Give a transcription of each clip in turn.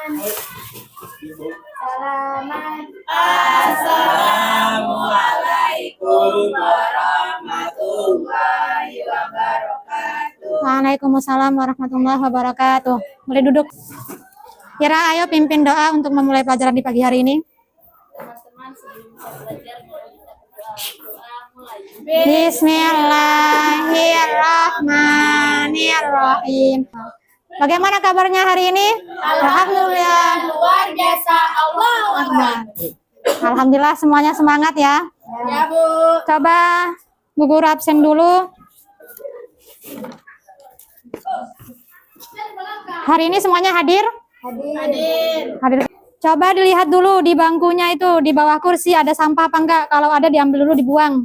Salaman. Assalamualaikum warahmatullahi wabarakatuh. Waalaikumsalam warahmatullahi wabarakatuh. Boleh duduk. Kira, ayo pimpin doa untuk memulai pelajaran di pagi hari ini. Teman-teman, sebelum kita belajar, mari kita berdoa mulai. Bismillahirrahmanirrahim. Bagaimana kabarnya hari ini? Alhamdulillah. Luar biasa, Allahu Akbar. Alhamdulillah semuanya semangat ya. Ya, Bu. Coba Bu Guru absen dulu. Hari ini semuanya hadir? Hadir. Coba dilihat dulu di bangkunya itu, di bawah kursi ada sampah apa enggak? Kalau ada diambil dulu, dibuang.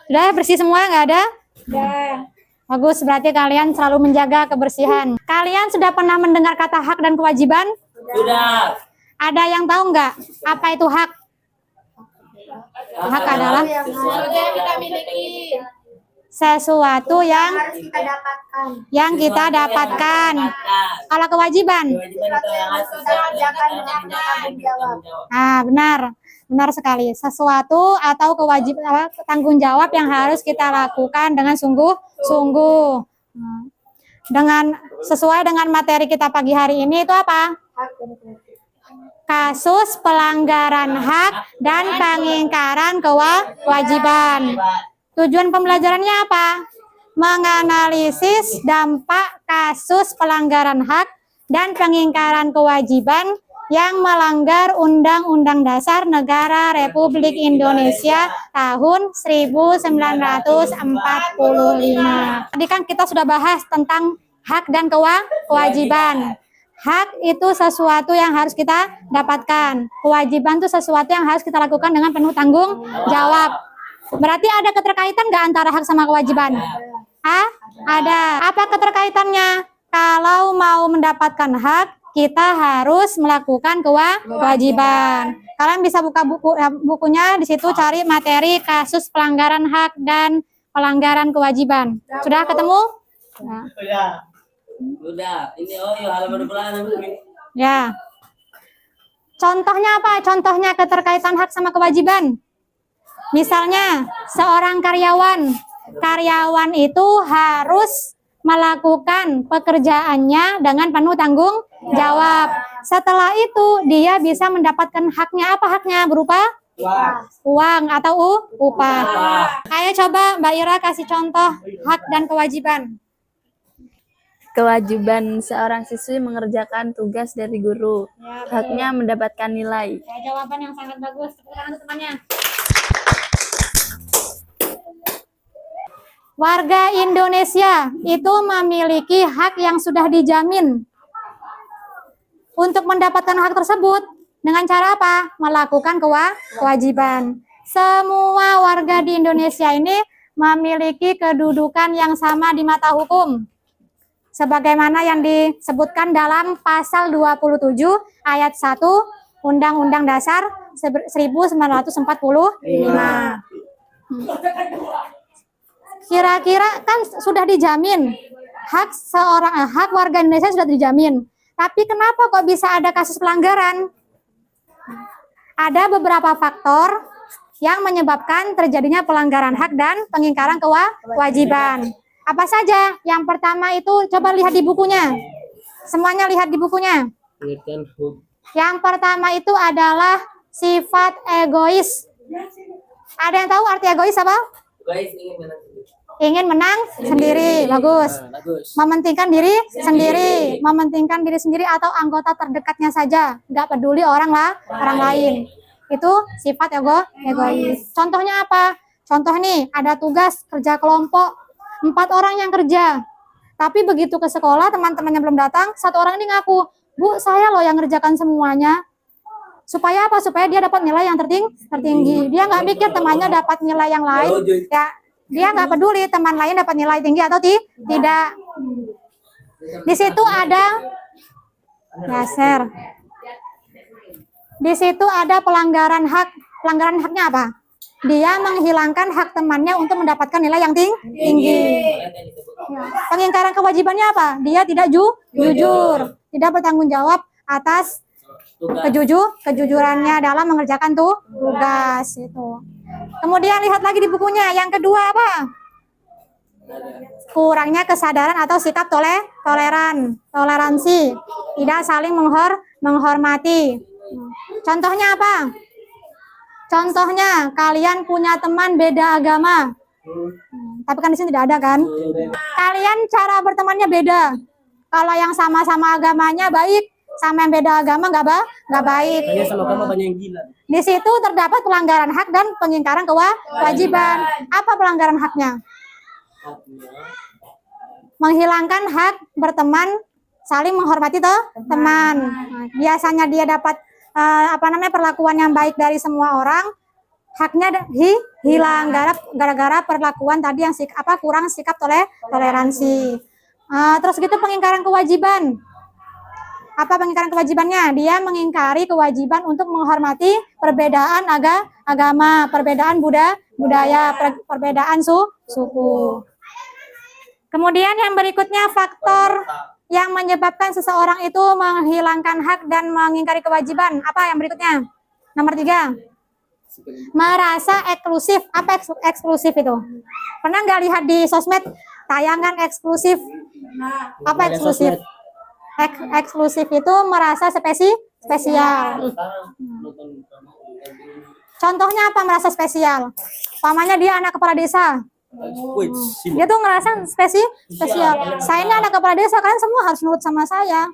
Sudah bersih semua, enggak ada? Bagus, berarti kalian selalu menjaga kebersihan. Kalian sudah pernah mendengar kata hak dan kewajiban? Sudah. Ada yang tahu enggak apa itu hak? Hak adalah Sesuatu yang kita miliki. sesuatu yang kita dapatkan. Kalau kewajiban? Ah, benar sekali. Sesuatu atau kewajiban, tanggung jawab yang harus kita lakukan dengan sungguh-sungguh. Dengan sesuai dengan materi kita pagi hari ini itu apa? Kasus pelanggaran hak dan pengingkaran kewajiban. Tujuan pembelajarannya apa? Menganalisis dampak kasus pelanggaran hak dan pengingkaran kewajiban yang melanggar Undang-Undang Dasar Negara Republik Indonesia tahun 1945. Tadi kan kita sudah bahas tentang hak dan kewajiban. Hak itu sesuatu yang harus kita dapatkan. Kewajiban itu sesuatu yang harus kita lakukan dengan penuh tanggung jawab. Berarti ada keterkaitan nggak antara hak sama kewajiban? Ada. Apa keterkaitannya? Kalau mau mendapatkan hak, kita harus melakukan kewajiban. Kalian bisa buka bukunya, di situ cari materi kasus pelanggaran hak dan pelanggaran kewajiban. Sudah ketemu? Nah. Sudah. Ini halaman depan. Ya. Contohnya apa? Contohnya keterkaitan hak sama kewajiban. Misalnya, seorang karyawan itu harus melakukan pekerjaannya dengan penuh tanggung jawab. Setelah itu, dia bisa mendapatkan haknya. Apa haknya? Berupa uang atau upah. Ayo coba Mbak Ira kasih contoh hak dan kewajiban. Kewajiban seorang siswi mengerjakan tugas dari guru. Haknya mendapatkan nilai. Ya, jawaban yang sangat bagus. Tepuk tangan untuk temannya. Warga Indonesia itu memiliki hak yang sudah dijamin. Untuk mendapatkan hak tersebut, dengan cara apa? Melakukan kewajiban. Semua warga di Indonesia ini memiliki kedudukan yang sama di mata hukum. Sebagaimana yang disebutkan dalam pasal 27 ayat 1 Undang-Undang Dasar 1945. Kira-kira kan sudah dijamin hak warga Indonesia sudah dijamin. Tapi kenapa kok bisa ada kasus pelanggaran? Ada beberapa faktor yang menyebabkan terjadinya pelanggaran hak dan pengingkaran kewajiban. Apa saja? Yang pertama itu coba lihat di bukunya. Semuanya lihat di bukunya. Yang pertama itu adalah sifat egois. Ada yang tahu arti egois apa? Ingin menang sendiri. Bagus. Mementingkan diri sendiri. Mementingkan diri sendiri atau anggota terdekatnya saja. Nggak peduli orang lain. Itu sifat egois. Contohnya apa? Contoh nih, ada tugas kerja kelompok. 4 orang yang kerja, tapi begitu ke sekolah teman-temannya belum datang, 1 orang ini ngaku, Bu, saya loh yang ngerjakan semuanya. Supaya apa? Supaya dia dapat nilai yang tertinggi. Dia nggak mikir temannya dapat nilai yang lain. Ya, dia nggak peduli teman lain dapat nilai tinggi atau tidak. Di situ ada dasar. Di situ ada pelanggaran hak. Pelanggaran haknya apa? Dia menghilangkan hak temannya untuk mendapatkan nilai yang tinggi. Pengingkaran kewajibannya apa? Dia tidak jujur, tidak bertanggung jawab atas Tugas. kejujurannya dalam mengerjakan tugas itu. Kemudian lihat lagi di bukunya, yang kedua apa? Kurangnya kesadaran atau sikap toleransi, tidak saling menghormati. Contohnya apa? Contohnya kalian punya teman beda agama. Tapi kan di sini tidak ada kan? Kalian cara bertemannya beda. Kalau yang sama-sama agamanya baik, sama yang beda agama nggak baik. Hanya sama kamu banyak yang gila. Di situ terdapat pelanggaran hak dan pengingkaran kewajiban. Apa pelanggaran haknya? Menghilangkan hak berteman, saling menghormati teman. Nah, biasanya dia dapat perlakuan yang baik dari semua orang, haknya hilang gara-gara perlakuan tadi yang kurang sikap toleransi. Terus gitu pengingkaran kewajiban. Apa pengingkaran kewajibannya? Dia mengingkari kewajiban untuk menghormati perbedaan agama, perbedaan budaya, perbedaan suku. Kemudian yang berikutnya faktor yang menyebabkan seseorang itu menghilangkan hak dan mengingkari kewajiban. Apa yang berikutnya? Nomor 3. Merasa eksklusif. Apa eksklusif itu? Pernah nggak lihat di sosmed tayangan eksklusif? Apa eksklusif? Eksklusif itu merasa spesial. Contohnya apa merasa spesial? Pamannya dia anak kepala desa. Dia tuh ngerasa spesial. Saya ini anak kepala desa, kalian semua harus nurut sama saya.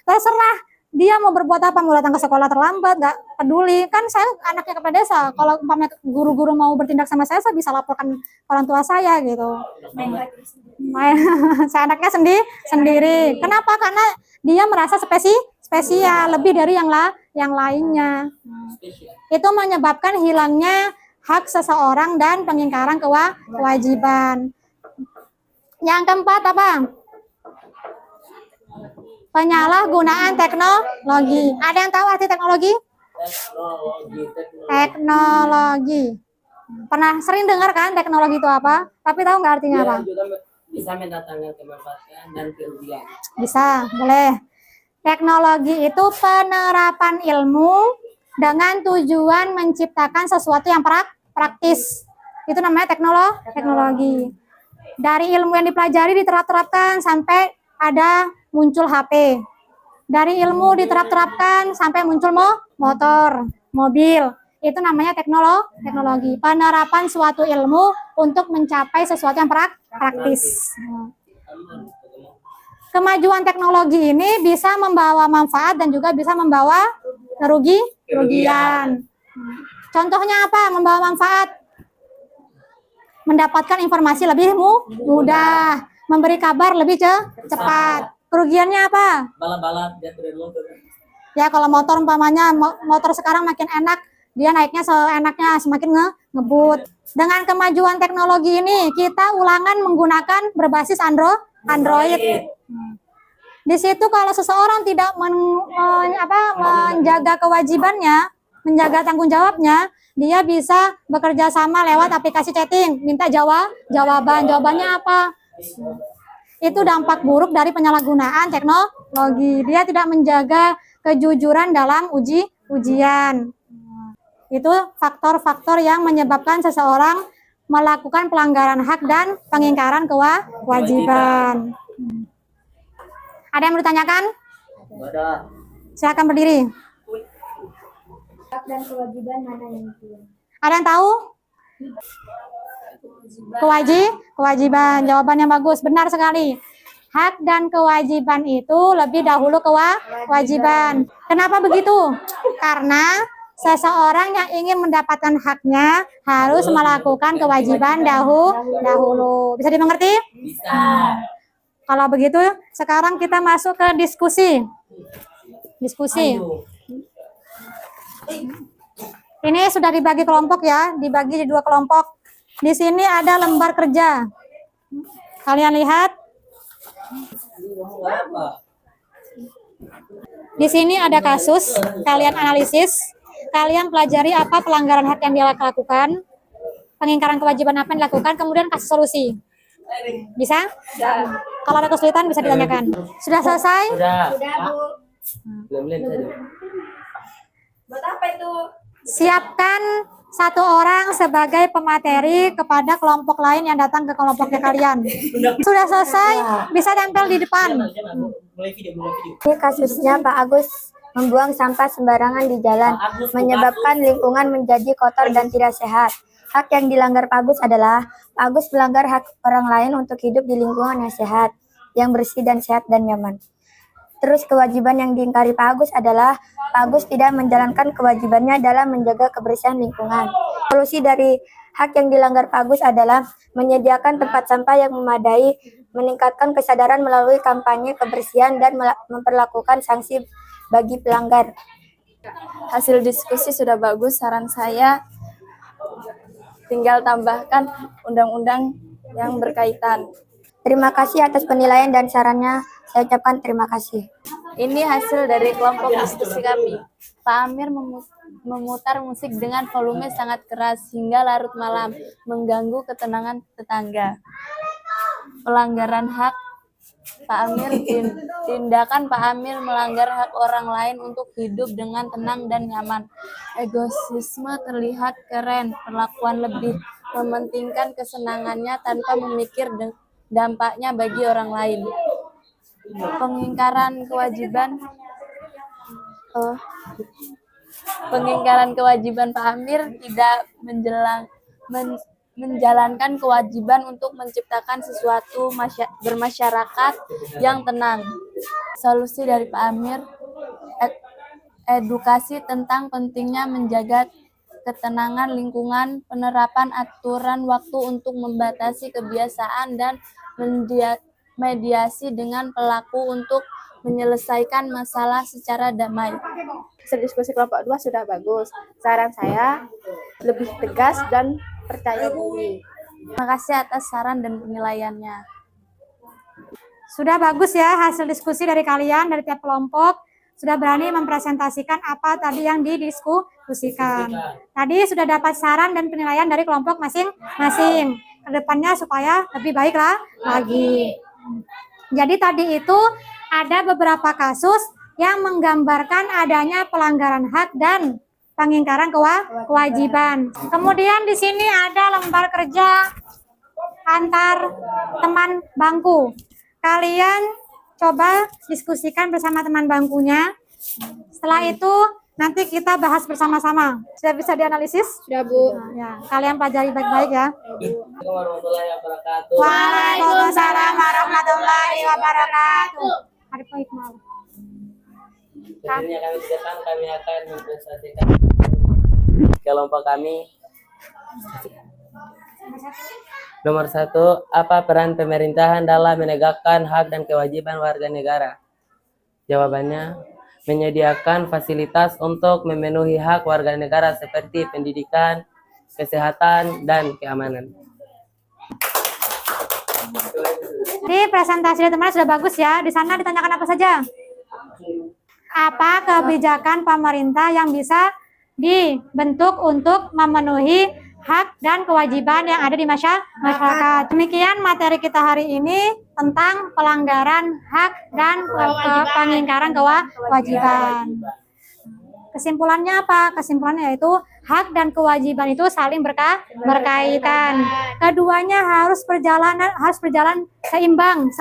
Terserah dia mau berbuat apa, mau datang ke sekolah terlambat, nggak peduli. Kan saya anaknya kepala desa. Kalau umpamanya guru-guru mau bertindak sama saya bisa laporkan orang tua saya gitu. Saya anaknya sendiri. Kenapa? Karena dia merasa spesial lebih dari yang lainnya. Itu menyebabkan hilangnya hak seseorang dan pengingkaran kewajiban. Yang keempat apa? Penyalahgunaan teknologi. Ada yang tahu arti teknologi? Teknologi. Pernah sering dengar kan teknologi itu apa? Tapi tahu nggak artinya apa? Bisa mendatangkan kemanfaatan dan kerugian. Bisa, boleh. Teknologi itu penerapan ilmu dengan tujuan menciptakan sesuatu yang praktis. Itu namanya teknologi. Dari ilmu yang dipelajari diterapkan sampai ada muncul HP. Dari ilmu diterapkan sampai muncul motor, mobil. Itu namanya teknologi. Penerapan suatu ilmu untuk mencapai sesuatu yang praktis. Kemajuan teknologi ini bisa membawa manfaat dan juga bisa membawa kerugian. Contohnya apa? Membawa manfaat. Mendapatkan informasi lebih mudah, memberi kabar lebih cepat. Kerugiannya apa? Balap-balap dia dari motor. Ya kalau motor umpamanya motor sekarang makin enak, dia naiknya seenaknya, semakin ngebut. Dengan kemajuan teknologi ini, kita ulangan menggunakan berbasis Android. Di situ kalau seseorang tidak menjaga kewajibannya, menjaga tanggung jawabnya, dia bisa bekerja sama lewat aplikasi chatting, minta jawabannya apa. Itu dampak buruk dari penyalahgunaan teknologi. Dia tidak menjaga kejujuran dalam ujian. Itu faktor-faktor yang menyebabkan seseorang melakukan pelanggaran hak dan pengingkaran kewajiban. Ada yang mau ditanyakan? Ada. Silakan berdiri. Hak dan kewajiban mana yang itu? Ada yang tahu? Kewajiban. Jawabannya bagus, benar sekali. Hak dan kewajiban itu lebih dahulu kewajiban. Kenapa begitu? Karena seseorang yang ingin mendapatkan haknya harus melakukan kewajiban dahulu. Bisa dimengerti? Bisa. Kalau begitu, sekarang kita masuk ke diskusi. Ayo. Ini sudah dibagi kelompok ya, dibagi di 2 kelompok. Di sini ada lembar kerja. Kalian lihat. Di sini ada kasus, kalian analisis. Kalian pelajari apa pelanggaran hak yang dia lakukan. pengingkaran kewajiban apa yang dilakukan, kemudian kasih solusi. Bisa? Kalau ada kesulitan bisa ditanyakan. Sudah selesai? Sudah. Sudah, Bu. Belum saja. Buat apa itu? Siapkan satu orang sebagai pemateri kepada kelompok lain yang datang ke kelompoknya kalian. Sudah selesai? Bisa tempel di depan. Mulai video. Ini kasusnya Pak Agus membuang sampah sembarangan di jalan, menyebabkan lingkungan menjadi kotor dan tidak sehat. Hak yang dilanggar Pak Agus adalah Pak Agus melanggar hak orang lain untuk hidup di lingkungan yang sehat, yang bersih dan sehat dan nyaman. Terus kewajiban yang diingkari Pak Agus adalah Pak Agus tidak menjalankan kewajibannya dalam menjaga kebersihan lingkungan. Solusi dari hak yang dilanggar Pak Agus adalah menyediakan tempat sampah yang memadai, meningkatkan kesadaran melalui kampanye kebersihan dan memperlakukan sanksi bagi pelanggar. Hasil diskusi sudah bagus, saran saya tinggal tambahkan undang-undang yang berkaitan. Terima kasih atas penilaian dan sarannya. Saya ucapkan terima kasih. Ini hasil dari kelompok diskusi kami. Pak Amir memutar musik dengan volume sangat keras hingga larut malam, mengganggu ketenangan tetangga. Pelanggaran hak Pak Amir, tindakan Pak Amir melanggar hak orang lain untuk hidup dengan tenang dan nyaman. Egoisme terlihat keren, perlakuan lebih, mementingkan kesenangannya tanpa memikir dampaknya bagi orang lain. Pengingkaran kewajiban Pak Amir tidak menjalankan kewajiban untuk menciptakan sesuatu bermasyarakat yang tenang. Solusi dari Pak Amir, edukasi tentang pentingnya menjaga ketenangan lingkungan, penerapan aturan waktu untuk membatasi kebiasaan, dan mediasi dengan pelaku untuk menyelesaikan masalah secara damai. Hasil diskusi kelompok 2 sudah bagus. Saran saya lebih tegas dan percaya diri. Terima kasih atas saran dan penilaiannya. Sudah bagus ya hasil diskusi dari kalian, dari tiap kelompok. Sudah berani mempresentasikan apa tadi yang didiskusikan. Tadi sudah dapat saran dan penilaian dari kelompok masing-masing. Kedepannya supaya lebih baik lagi. Jadi tadi itu ada beberapa kasus yang menggambarkan adanya pelanggaran hak dan pengingkaran kewajiban. Kemudian di sini ada lembar kerja antar teman bangku. Kalian coba diskusikan bersama teman bangkunya. Setelah itu nanti kita bahas bersama-sama. Sudah bisa dianalisis? Sudah, Bu. Nah, ya, kalian pelajari baik-baik ya. Assalamualaikum warahmatullahi wabarakatuh. Waalaikumsalam warahmatullahi wabarakatuh. Hari Hikmal. Selanjutnya kami akan mempresentasikan kelompok kami. Nomor 1, apa peran pemerintahan dalam menegakkan hak dan kewajiban warga negara? Jawabannya, menyediakan fasilitas untuk memenuhi hak warga negara seperti pendidikan, kesehatan, dan keamanan. Jadi presentasi dari teman sudah bagus ya. Di sana ditanyakan apa saja? Apa kebijakan pemerintah yang bisa dibentuk untuk memenuhi hak dan kewajiban yang ada di masyarakat. Demikian materi kita hari ini tentang pelanggaran hak dan pengingkaran kewajiban. Kesimpulannya apa? Kesimpulannya yaitu hak dan kewajiban itu saling berkaitan. Keduanya harus berjalan seimbang,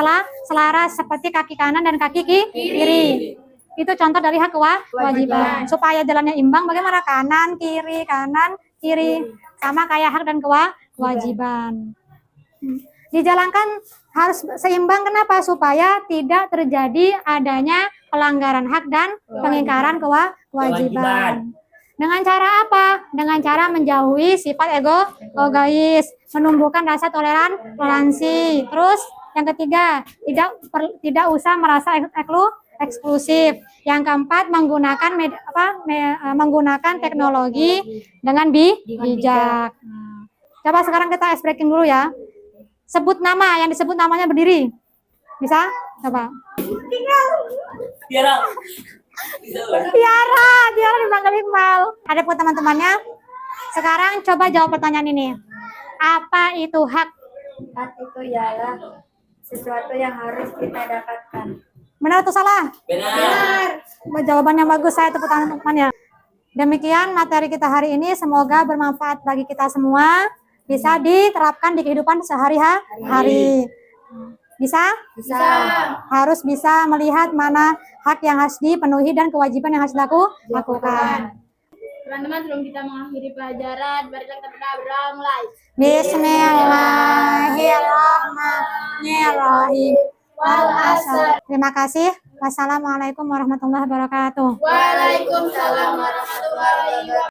selaras seperti kaki kanan dan kaki kiri. Itu contoh dari hak kewajiban. Supaya jalannya imbang, bagaimana kanan kiri sama kayak hak dan kewajiban. Dijalankan harus seimbang. Kenapa? Supaya tidak terjadi adanya pelanggaran hak dan pengingkaran kewajiban. Dengan cara apa? Dengan cara menjauhi sifat egois, menumbuhkan rasa toleransi. Terus yang ketiga, tidak usah merasa eksklusif. Yang keempat, menggunakan teknologi dengan bijak. Coba sekarang kita ice breaking dulu ya. Sebut nama, yang disebut namanya berdiri. Bisa? Coba. Tiara dipanggil Iqbal. Ada buat teman-temannya. Sekarang coba jawab pertanyaan ini. Apa itu hak? Hak itu ialah sesuatu yang harus kita dapatkan. Benar atau salah? Benar. Jawabannya bagus, saya tepuk tangan untuk temannya. Demikian materi kita hari ini, semoga bermanfaat bagi kita semua, bisa diterapkan di kehidupan sehari-hari. Bisa? Bisa. Harus bisa melihat mana hak yang harus dipenuhi dan kewajiban yang harus dilakukan. Teman-teman, sebelum kita mengakhiri pelajaran, mari kita berdoa mulai. Bismillahirrahmanirrahim. Wal asr. Terima kasih. Wassalamualaikum warahmatullahi wabarakatuh. Waalaikumsalam warahmatullahi wabarakatuh.